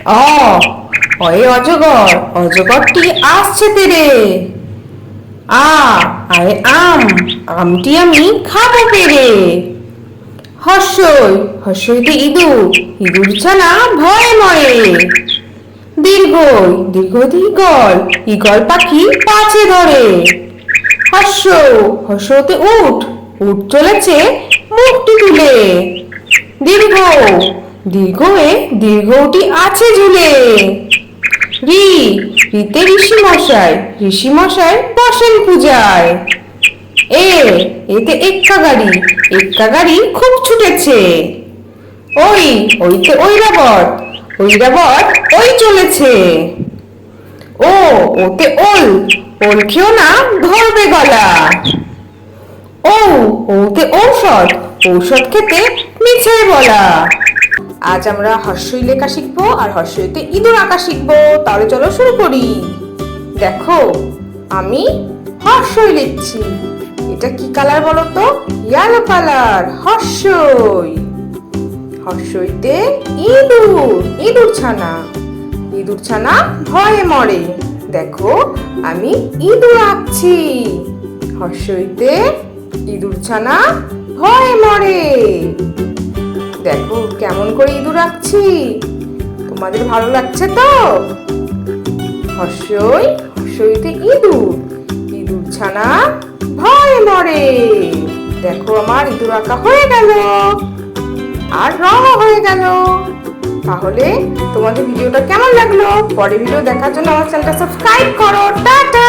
অ অয়ে অজগর, অজগরটি আসছে তেরে। আ আয়ে আম, আমটি আমি খাবো পেরে। হর্ষই হর্ষইতে ইঁদুর, ইঁদুর ছানা ভয়ে মরে। দীর্ঘই দীর্ঘইতে ঈগল, ঈগল পাখি পাছে ধরে। হর্ষ হর্ষতে উট, উট চলেছে মুখটি তুলে। দীর্ঘ দীর্ঘয়ে দীর্ঘটি আছে ঝুলে। রি রিতে ঋষি মশাই, ঋষি মশাই বসেন পূজায়। এ এতে এক্কা গাড়ি, এক্কা গাড়ি খুব ছুটেছে। ওই ওইতে ঐরাবত, ঐরাবত ওই চলেছে। ও ওতে ওল, ওল খেও না ধরবে গলা। ও ওতে ঔষধ, ঔষধ খেতে মিছে বলা। আজ আমরা হর্ষই লেখা শিখবো আর হর্ষইতে ইঁদুর আঁকা শিখবো। তাহলে চলো শুরু করি। দেখো আমি হর্ষই লিখছি। এটা কি কালার বলো তো? Yellow colour. হর্ষই, হর্ষইতে ইঁদুর, ইঁদুর ছানা, ইঁদুর ছানা ভয়ে মরে। দেখো আমি ইঁদুর আঁকছি। হর্ষইতে ইঁদুর ছানা ভয়ে মরে। দেখো কেমন করে ইঁদুর আঁকছি, তোমাদের ভালো লাগছে তো? হর্ষই হর্ষইতে ইঁদুর, ইঁদুর ছানা ভয়ে মরে। দেখো আমার ইঁদুর আঁকা হয়ে গেল আর রঙও হয়ে গেল। তাহলে তোমাদের ভিডিওটা কেমন লাগলো? পরের ভিডিও দেখার জন্য আমার চ্যানেলটা সাবস্ক্রাইব করো। টাটা।